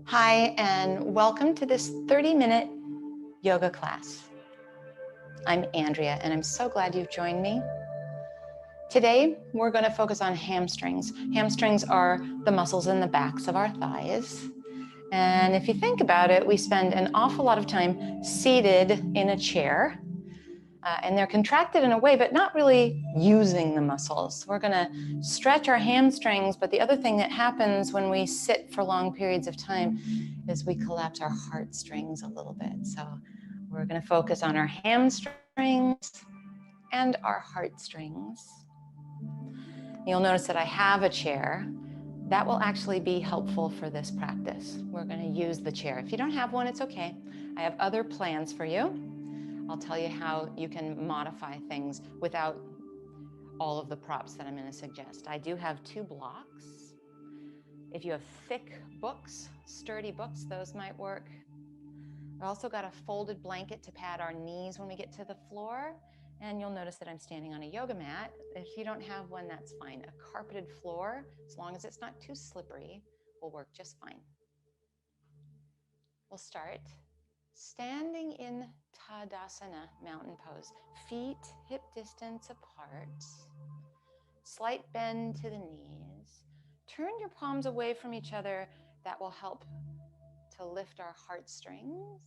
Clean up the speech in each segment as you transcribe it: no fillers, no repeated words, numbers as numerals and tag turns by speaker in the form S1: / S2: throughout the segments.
S1: Hi, and welcome to this 30-minute yoga class. I'm Andrea, and I'm so glad you've joined me. Today, we're going to focus on hamstrings. Hamstrings are the muscles in the backs of our thighs. And if you think about it, we spend an awful lot of time seated in a chair, and they're contracted in a way, but not really using the muscles. We're going to stretch our hamstrings, but the other thing that happens when we sit for long periods of time is we collapse our heartstrings a little bit. So we're going to focus on our hamstrings and our heartstrings. You'll notice that I have a chair. That will actually be helpful for this practice. We're going to use the chair. If you don't have one, it's okay. I have other plans for you. I'll tell you how you can modify things without all of the props that I'm going to suggest. I do have 2 blocks. If you have thick books, sturdy books, those might work. I've also got a folded blanket to pad our knees when we get to the floor. And you'll notice that I'm standing on a yoga mat. If you don't have one, that's fine. A carpeted floor, as long as it's not too slippery, will work just fine. We'll start standing in Tadasana, mountain pose. Feet hip distance apart. Slight bend to the knees. Turn your palms away from each other. That will help to lift our heartstrings.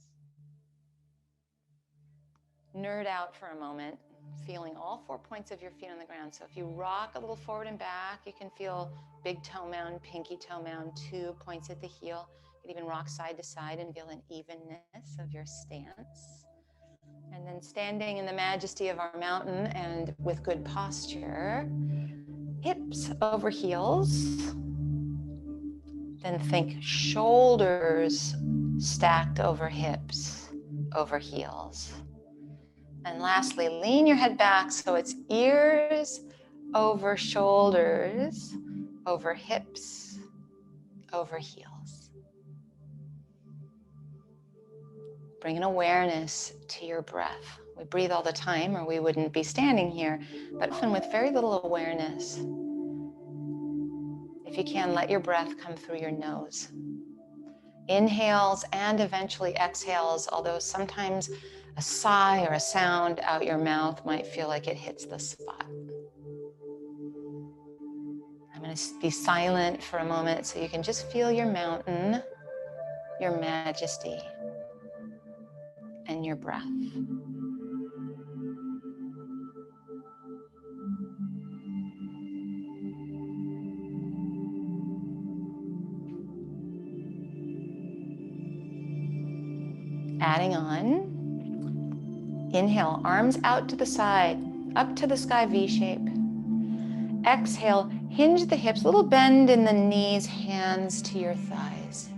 S1: Nerd out for a moment, feeling all 4 points of your feet on the ground. So if you rock a little forward and back, you can feel big toe mound, pinky toe mound, 2 points at the heel. You can even rock side to side and feel an evenness of your stance. And then standing in the majesty of our mountain and with good posture, hips over heels. Then think shoulders stacked over hips, over heels. And lastly, lean your head back so it's ears over shoulders, over hips, over heels. Bring an awareness to your breath. We breathe all the time or we wouldn't be standing here, but often with very little awareness. If you can, let your breath come through your nose. Inhales and eventually exhales, although sometimes a sigh or a sound out your mouth might feel like it hits the spot. I'm going to be silent for a moment so you can just feel your mountain, your majesty, and your breath. Adding on, inhale, arms out to the side, up to the sky V shape. Exhale, hinge the hips, little bend in the knees, hands to your thighs.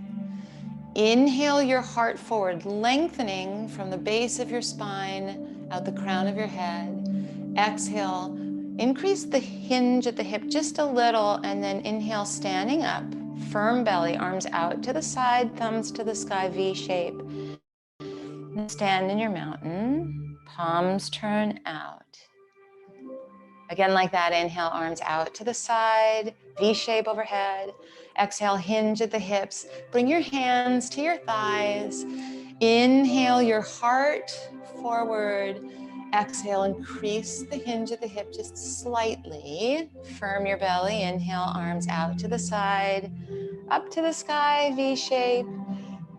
S1: Inhale your heart forward, lengthening from the base of your spine, out the crown of your head. Exhale, increase the hinge at the hip just a little, and then inhale, standing up, firm belly, arms out to the side, thumbs to the sky, V shape. Stand in your mountain, palms turn out. Again, like that, inhale, arms out to the side, V shape overhead. Exhale, hinge at the hips. Bring your hands to your thighs. Inhale your heart forward. Exhale, increase the hinge at the hip just slightly. Firm your belly. Inhale, arms out to the side, up to the sky, V shape.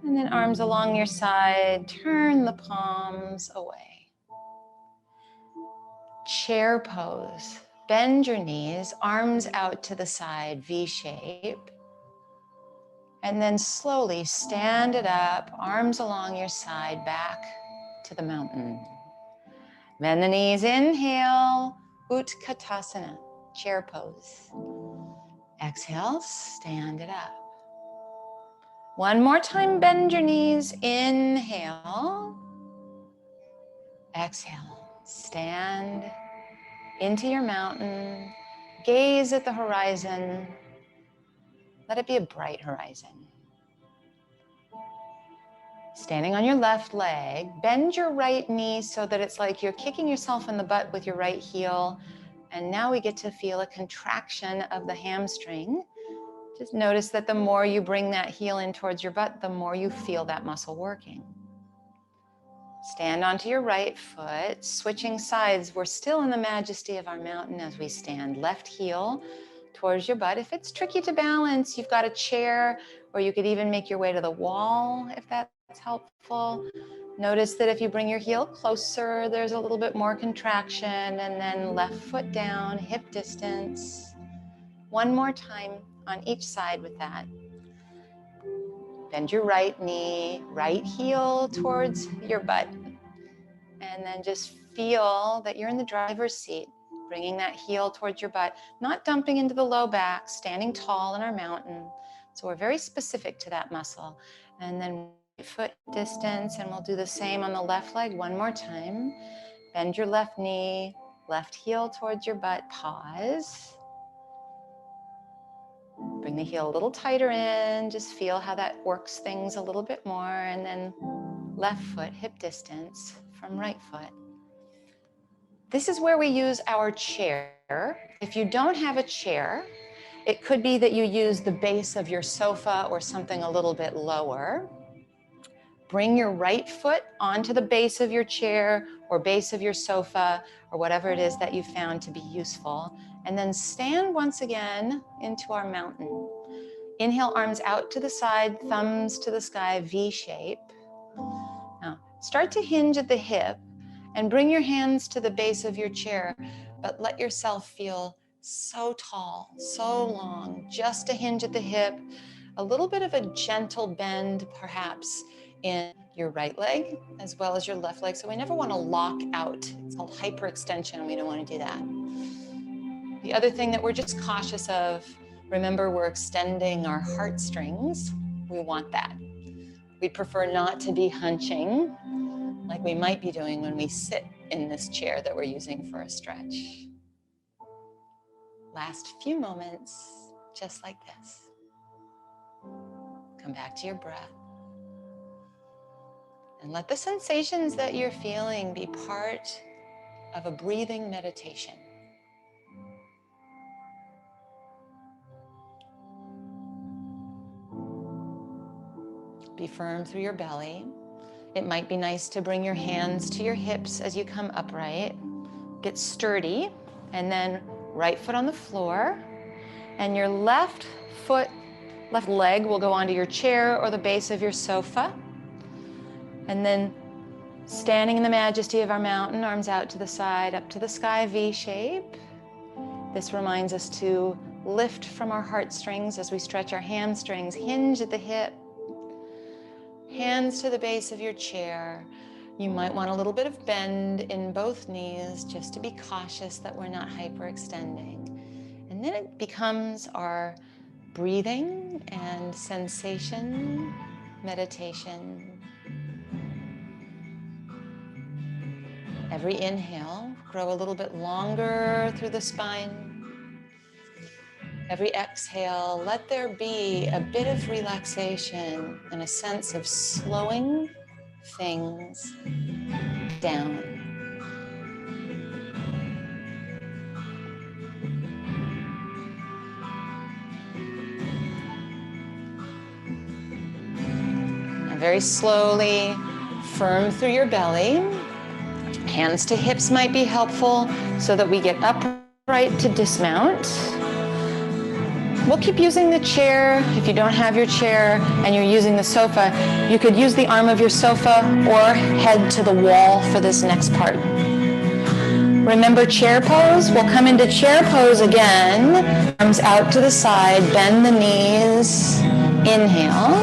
S1: And then arms along your side. Turn the palms away. Chair pose. Bend your knees, arms out to the side, V shape. And then slowly stand it up, arms along your side, back to the mountain. Bend the knees, inhale, Utkatasana, chair pose. Exhale, stand it up. One more time, bend your knees, inhale. Exhale, stand into your mountain, gaze at the horizon. Let it be a bright horizon. Standing on your left leg, bend your right knee so that it's like you're kicking yourself in the butt with your right heel. And now we get to feel a contraction of the hamstring. Just notice that the more you bring that heel in towards your butt, the more you feel that muscle working. Stand onto your right foot, switching sides. We're still in the majesty of our mountain as we stand. Left heel towards your butt. If it's tricky to balance, you've got a chair, or you could even make your way to the wall if that's helpful. Notice that if you bring your heel closer, there's a little bit more contraction, and then left foot down, hip distance. One more time on each side with that. Bend your right knee, right heel towards your butt. And then just feel that you're in the driver's seat, bringing that heel towards your butt, not dumping into the low back, standing tall in our mountain. So we're very specific to that muscle. And then right foot distance, and we'll do the same on the left leg one more time. Bend your left knee, left heel towards your butt, pause. Bring the heel a little tighter in, just feel how that works things a little bit more, and then left foot, hip distance from right foot. This is where we use our chair. If you don't have a chair, it could be that you use the base of your sofa or something a little bit lower. Bring your right foot onto the base of your chair or base of your sofa or whatever it is that you found to be useful. And then stand once again into our mountain. Inhale, arms out to the side, thumbs to the sky, V shape. Now, start to hinge at the hip and bring your hands to the base of your chair, but let yourself feel so tall, so long, just a hinge at the hip, a little bit of a gentle bend perhaps in your right leg as well as your left leg. So we never want to lock out. It's called hyperextension, and we don't want to do that. The other thing that we're just cautious of, remember we're extending our heartstrings. We want that. We'd prefer not to be hunching like we might be doing when we sit in this chair that we're using for a stretch. Last few moments, just like this. Come back to your breath. And let the sensations that you're feeling be part of a breathing meditation. Be firm through your belly. It might be nice to bring your hands to your hips as you come upright. Get sturdy, and then right foot on the floor, and your left leg will go onto your chair or the base of your sofa. And then standing in the majesty of our mountain, arms out to the side, up to the sky, V shape. This reminds us to lift from our heartstrings as we stretch our hamstrings, hinge at the hip. Hands to the base of your chair. You might want a little bit of bend in both knees just to be cautious that we're not hyperextending. And then it becomes our breathing and sensation meditation. Every inhale, grow a little bit longer through the spine. Every exhale, let there be a bit of relaxation and a sense of slowing things down. And very slowly, firm through your belly. Hands to hips might be helpful so that we get upright to dismount. We'll keep using the chair. If you don't have your chair and you're using the sofa, you could use the arm of your sofa or head to the wall for this next part. Remember chair pose? We'll come into chair pose again. Arms out to the side, bend the knees. Inhale.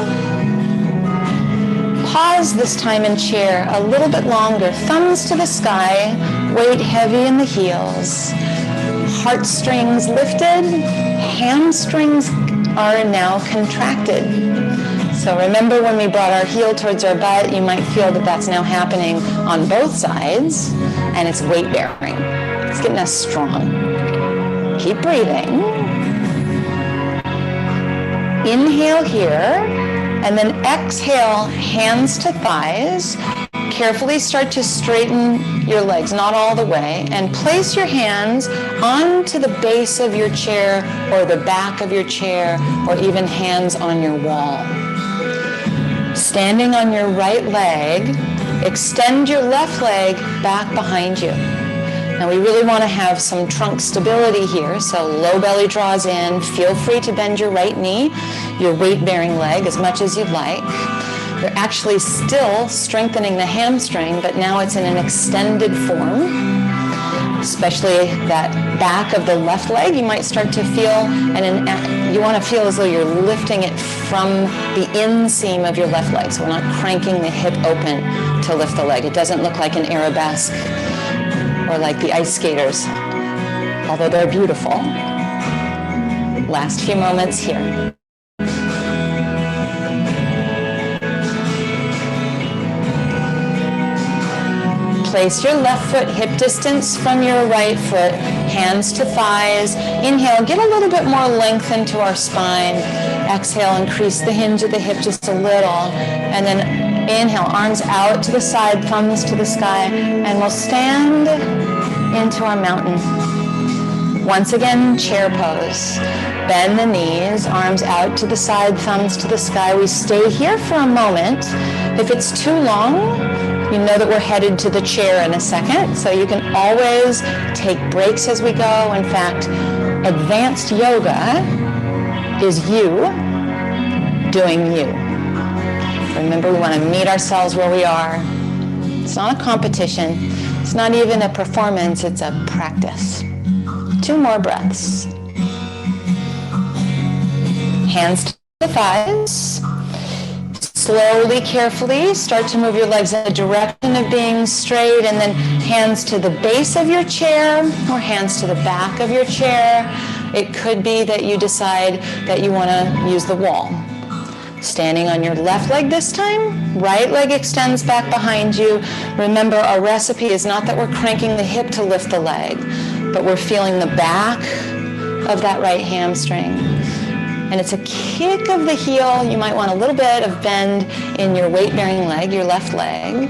S1: Pause this time in chair a little bit longer. Thumbs to the sky, weight heavy in the heels. Heartstrings lifted, hamstrings are now contracted. So remember when we brought our heel towards our butt, you might feel that that's now happening on both sides, and it's weight bearing. It's getting us strong. Keep breathing. Inhale here. And then exhale, hands to thighs. Carefully start to straighten your legs, not all the way, and place your hands onto the base of your chair or the back of your chair, or even hands on your wall. Standing on your right leg, extend your left leg back behind you. Now we really want to have some trunk stability here, so low belly draws in. Feel free to bend your right knee, your weight-bearing leg, as much as you'd like. You're actually still strengthening the hamstring, but now it's in an extended form. Especially that back of the left leg, you might start to feel, and you want to feel as though you're lifting it from the inseam of your left leg. So we're not cranking the hip open to lift the leg. It doesn't look like an arabesque or like the ice skaters, although they're beautiful. Last few moments here. Place your left foot hip distance from your right foot, hands to thighs. Inhale, get a little bit more length into our spine. Exhale, increase the hinge of the hip just a little. And then inhale, arms out to the side, thumbs to the sky, and we'll stand into our mountain. Once again, chair pose. Bend the knees, arms out to the side, thumbs to the sky. We stay here for a moment. If it's too long, you know that we're headed to the chair in a second, so you can always take breaks as we go. In fact, advanced yoga is you doing you. Remember, we want to meet ourselves where we are. It's not a competition. It's not even a performance. It's a practice. 2 more breaths. Hands to the thighs. Slowly, carefully, start to move your legs in the direction of being straight, and then hands to the base of your chair or hands to the back of your chair. It could be that you decide that you want to use the wall. Standing on your left leg this time, right leg extends back behind you. Remember, our recipe is not that we're cranking the hip to lift the leg, but we're feeling the back of that right hamstring. And it's a kick of the heel. You might want a little bit of bend in your weight-bearing leg, your left leg.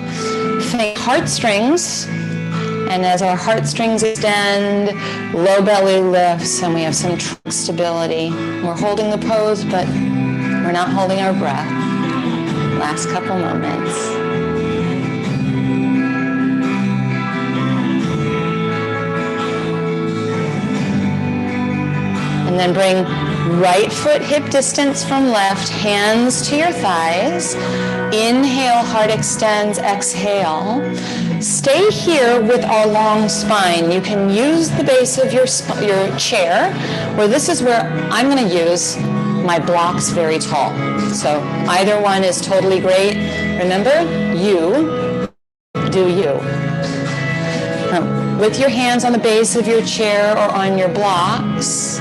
S1: Think heartstrings. And as our heartstrings extend, low belly lifts, and we have some trunk stability. We're holding the pose, but we're not holding our breath. Last couple moments. And then bring right foot hip distance from left, hands to your thighs. Inhale, heart extends, exhale. Stay here with our long spine. You can use the base of your chair, or this is where I'm going to use my blocks very tall. So either one is totally great. Remember, you do you. With your hands on the base of your chair or on your blocks,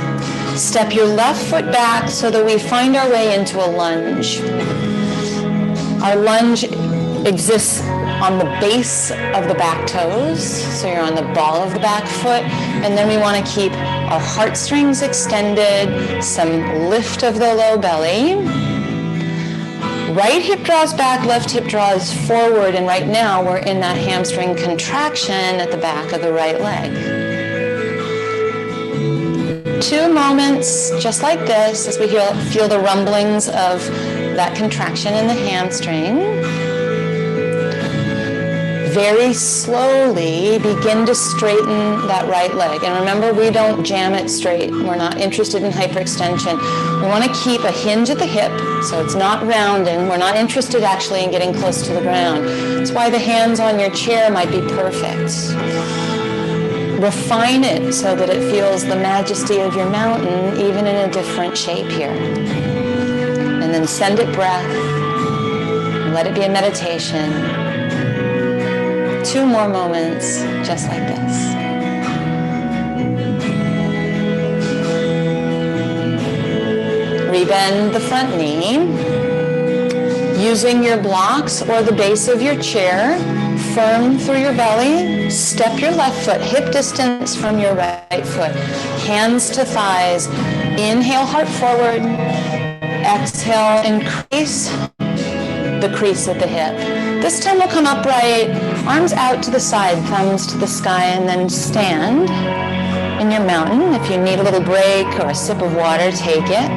S1: step your left foot back so that we find our way into a lunge. Our lunge exists on the base of the back toes, so you're on the ball of the back foot, and then we want to keep our heartstrings extended, some lift of the low belly. Right hip draws back, left hip draws forward, and right now we're in that hamstring contraction at the back of the right leg. 2 moments just like this as we feel the rumblings of that contraction in the hamstring. Very slowly begin to straighten that right leg. And remember, we don't jam it straight. We're not interested in hyperextension. We want to keep a hinge at the hip so it's not rounding. We're not interested actually in getting close to the ground. That's why the hands on your chair might be perfect. Refine it so that it feels the majesty of your mountain, even in a different shape here. And then send it breath. Let it be a meditation. 2 more moments, just like this. Rebend the front knee. Using your blocks or the base of your chair, firm through your belly. Step your left foot, hip distance from your right foot. Hands to thighs. Inhale, heart forward. Exhale, increase the crease at the hip. This time we'll come upright, arms out to the side, thumbs to the sky, and then stand in your mountain. If you need a little break or a sip of water, take it.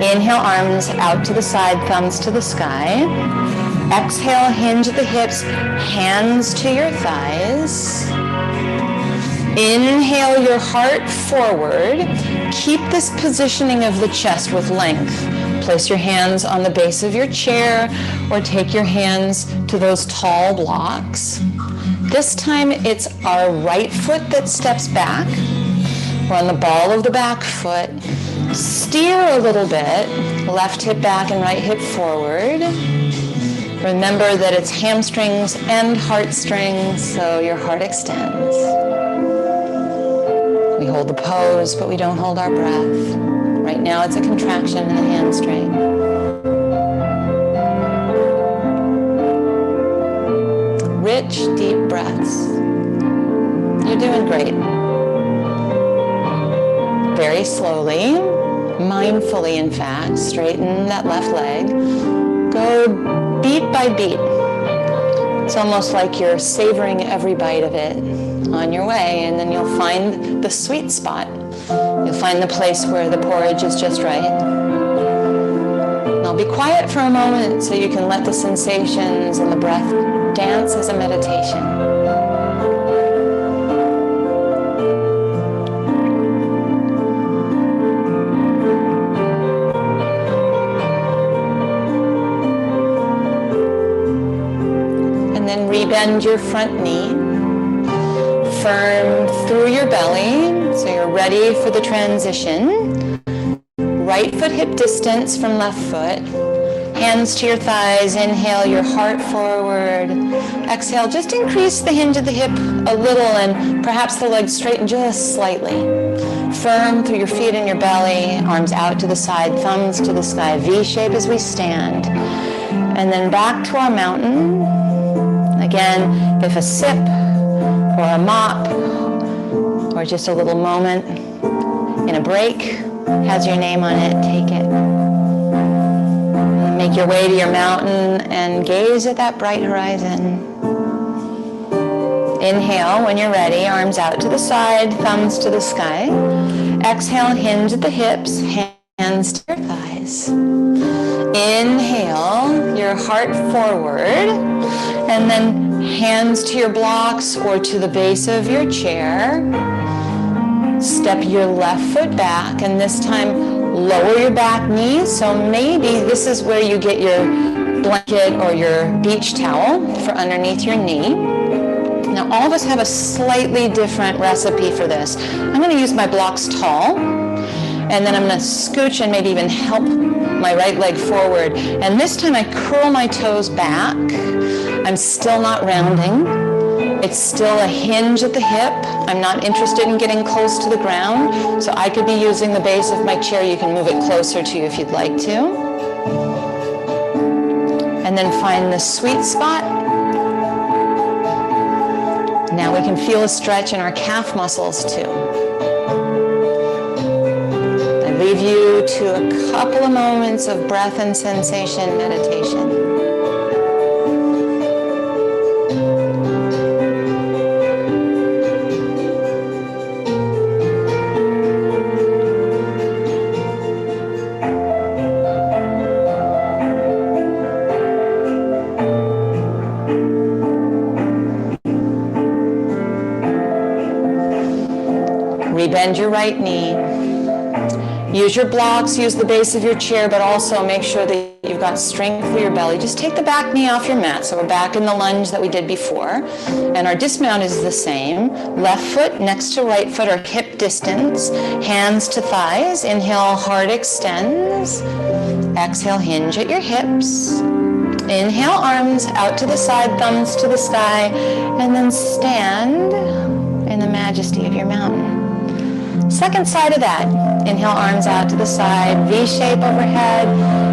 S1: Inhale, arms out to the side, thumbs to the sky. Exhale, hinge at the hips, hands to your thighs. Inhale your heart forward. Keep this positioning of the chest with length. Place your hands on the base of your chair or take your hands to those tall blocks. This time it's our right foot that steps back. We're on the ball of the back foot. Steer a little bit, left hip back and right hip forward. Remember that it's hamstrings and heartstrings, so your heart extends. We hold the pose, but we don't hold our breath. Right now it's a contraction in the hamstring. Rich, deep breaths. You're doing great. Very slowly, mindfully in fact, straighten that left leg. Go beat by beat. It's almost like you're savoring every bite of it on your way, and then you'll find the sweet spot. You'll find the place where the porridge is just right. And I'll be quiet for a moment so you can let the sensations and the breath dance as a meditation. Rebend your front knee, firm through your belly, so you're ready for the transition. Right foot hip distance from left foot, hands to your thighs, inhale your heart forward. Exhale, just increase the hinge of the hip a little and perhaps the legs straighten just slightly. Firm through your feet and your belly, arms out to the side, thumbs to the sky, V shape as we stand. And then back to our mountain. Again, if a sip or a mop or just a little moment in a break has your name on it, take it. Make your way to your mountain and gaze at that bright horizon. Inhale when you're ready, arms out to the side, thumbs to the sky. Exhale, hinge at the hips, hands to your thighs. Inhale, your heart forward. And then hands to your blocks or to the base of your chair. Step your left foot back, and this time lower your back knee. So maybe this is where you get your blanket or your beach towel for underneath your knee. Now all of us have a slightly different recipe for this. I'm going to use my blocks tall, and then I'm going to scooch and maybe even help my right leg forward. And this time I curl my toes back. I'm still not rounding. It's still a hinge at the hip. I'm not interested in getting close to the ground, so I could be using the base of my chair. You can move it closer to you if you'd like to. And then find the sweet spot. Now we can feel a stretch in our calf muscles too. I leave you to a couple of moments of breath and sensation meditation. Bend your right knee. Use your blocks, use the base of your chair, but also make sure that you've got strength through your belly. Just take the back knee off your mat. So we're back in the lunge that we did before. And our dismount is the same. Left foot next to right foot or hip distance. Hands to thighs. Inhale, heart extends. Exhale, hinge at your hips. Inhale, arms out to the side, thumbs to the sky. And then stand in the majesty of your mountain. Second side of that. Inhale, arms out to the side, V shape overhead.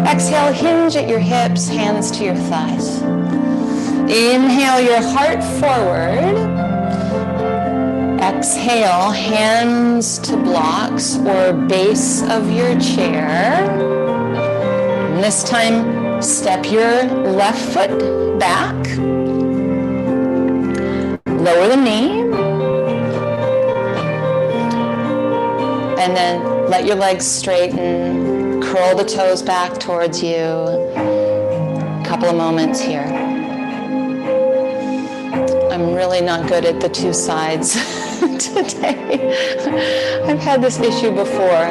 S1: Exhale, hinge at your hips, hands to your thighs. Inhale your heart forward. exhale, hands to blocks or base of your chair. And this time, step your left foot back. Lower the knee. And then let your legs straighten. Curl the toes back towards you. A couple of moments here. I'm really not good at the two sides today. I've had this issue before.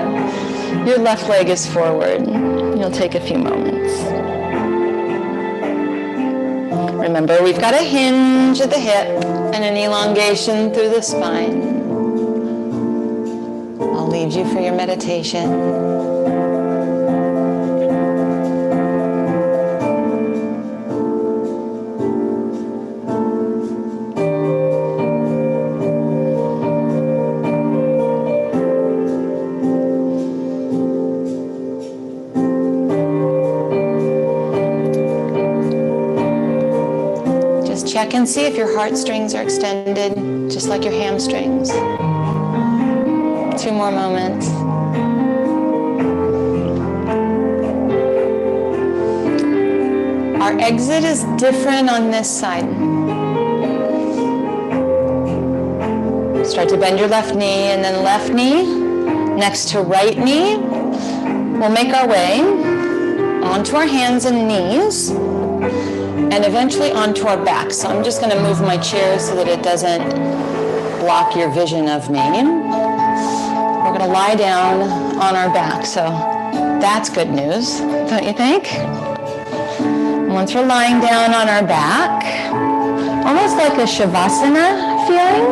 S1: Your left leg is forward. You'll take a few moments. Remember, we've got a hinge at the hip and an elongation through the spine. I'll leave you for your meditation. Check and see if your heartstrings are extended, just like your hamstrings. 2 more moments. Our exit is different on this side. Start to bend your left knee, and then left knee next to right knee. We'll make our way onto our hands and knees, and eventually onto our back. So I'm just going to move my chair so that it doesn't block your vision of me. We're going to lie down on our back. So that's good news, don't you think? Once we're lying down on our back, almost like a Shavasana feeling,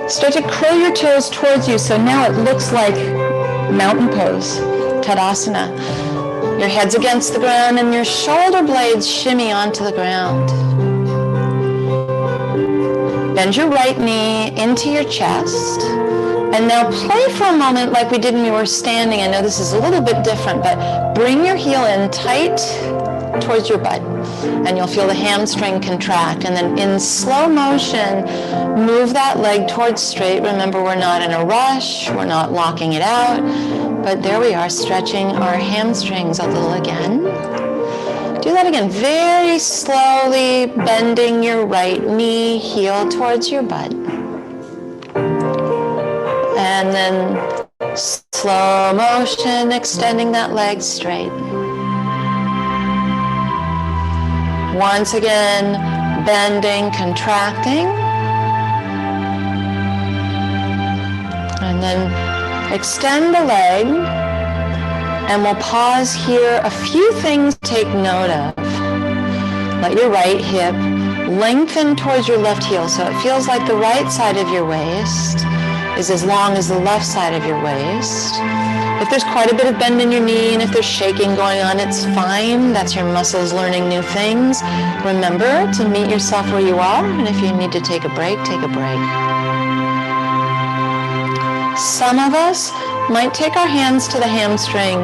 S1: start to curl your toes towards you. So now it looks like mountain pose, Tadasana. Your head's against the ground and your shoulder blades shimmy onto the ground. Bend your right knee into your chest. And now play for a moment like we did when we were standing. I know this is a little bit different, but bring your heel in tight towards your butt. And you'll feel the hamstring contract. And then in slow motion, move that leg towards straight. Remember, we're not in a rush. We're not locking it out. But there we are, stretching our hamstrings a little again. Do that again, very slowly bending your right knee, heel towards your butt. And then slow motion, extending that leg straight. Once again, bending, contracting. And then extend the leg, and we'll pause here. A few things to take note of. Let your right hip lengthen towards your left heel, so it feels like the right side of your waist is as long as the left side of your waist. If there's quite a bit of bend in your knee, and if there's shaking going on, it's fine. That's your muscles learning new things. Remember to meet yourself where you are, and if you need to take a break, take a break. Some of us might take our hands to the hamstring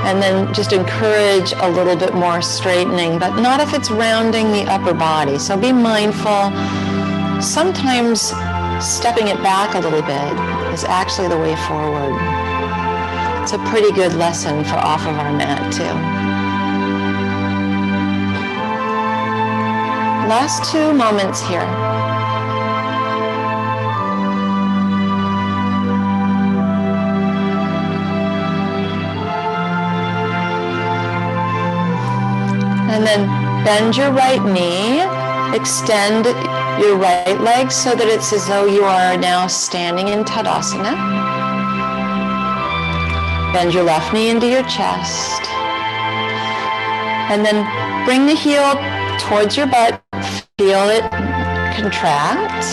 S1: and then just encourage a little bit more straightening, but not if it's rounding the upper body. So be mindful. Sometimes stepping it back a little bit is actually the way forward. It's a pretty good lesson for off of our mat too. Last 2 moments here. And then bend your right knee, extend your right leg so that it's as though you are now standing in Tadasana. Bend your left knee into your chest. And then bring the heel towards your butt. Feel it contract.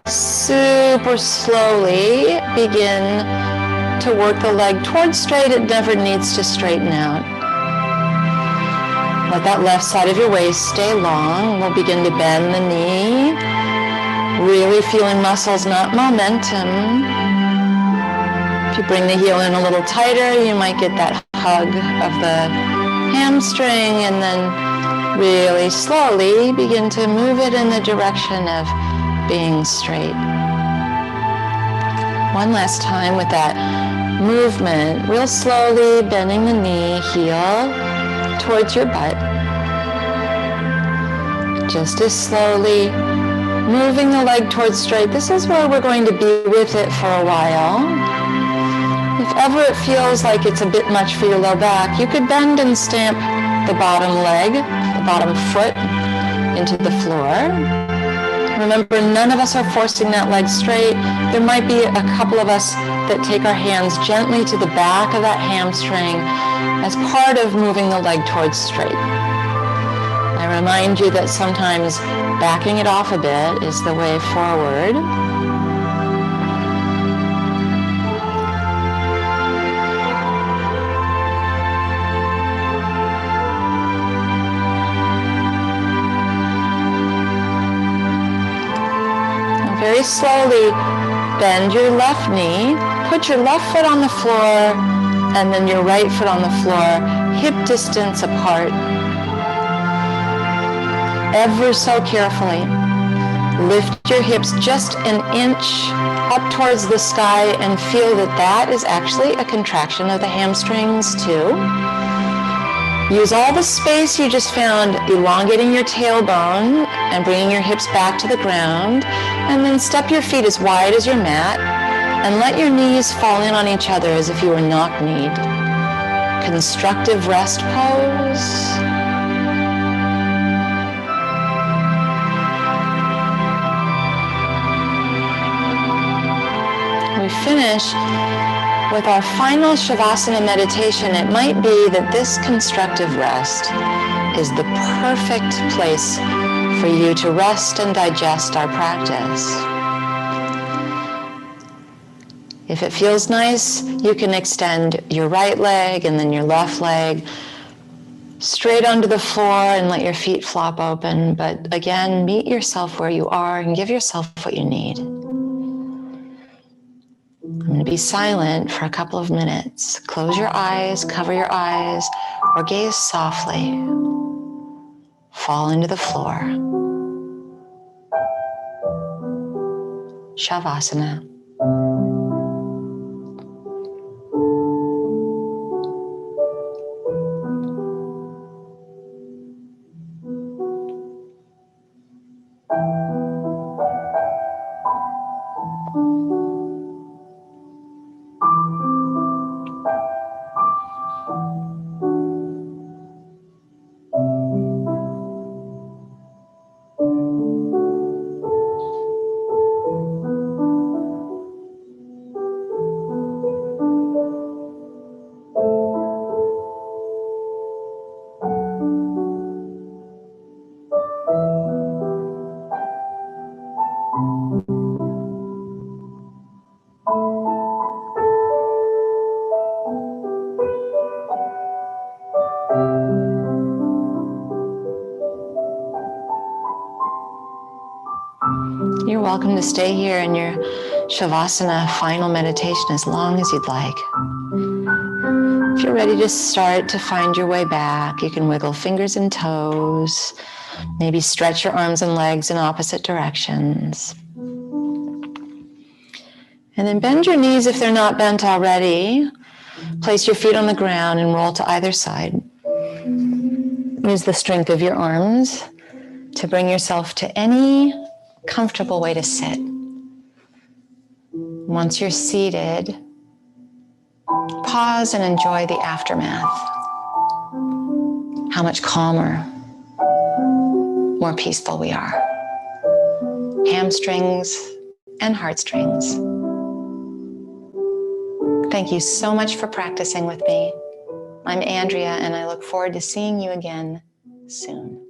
S1: Super slowly begin to work the leg towards straight. It never needs to straighten out. Let that left side of your waist stay long. We'll begin to bend the knee. Really feeling muscles, not momentum. If you bring the heel in a little tighter, you might get that hug of the hamstring, and then really slowly begin to move it in the direction of being straight. One last time with that movement, real slowly bending the knee, heel towards your butt. Just as slowly moving the leg towards straight. This is where we're going to be with it for a while. If ever it feels like it's a bit much for your low back, you could bend and stamp the bottom leg, the bottom foot into the floor. Remember, none of us are forcing that leg straight. There might be a couple of us that take our hands gently to the back of that hamstring as part of moving the leg towards straight. I remind you that sometimes backing it off a bit is the way forward. Very slowly bend your left knee, put your left foot on the floor, and then your right foot on the floor, hip distance apart. Ever so carefully, lift your hips just an inch up towards the sky and feel that that is actually a contraction of the hamstrings too. Use all the space you just found, elongating your tailbone and bringing your hips back to the ground, and then step your feet as wide as your mat and let your knees fall in on each other as if you were knock-kneed. Constructive rest pose. We finish with our final Shavasana meditation. It might be that this constructive rest is the perfect place for you to rest and digest our practice. If it feels nice, you can extend your right leg and then your left leg straight onto the floor and let your feet flop open. But again, meet yourself where you are and give yourself what you need. I'm going to be silent for a couple of minutes. Close your eyes, cover your eyes, or gaze softly. Fall into the floor. Shavasana. You're welcome to stay here in your Shavasana final meditation as long as you'd like. If you're ready to start to find your way back, you can wiggle fingers and toes, maybe stretch your arms and legs in opposite directions. And then bend your knees if they're not bent already. Place your feet on the ground and roll to either side. Use the strength of your arms to bring yourself to any comfortable way to sit. Once you're seated, pause and enjoy the aftermath. How much calmer, more peaceful we are. Hamstrings and heartstrings. Thank you so much for practicing with me. I'm Andrea, and I look forward to seeing you again soon.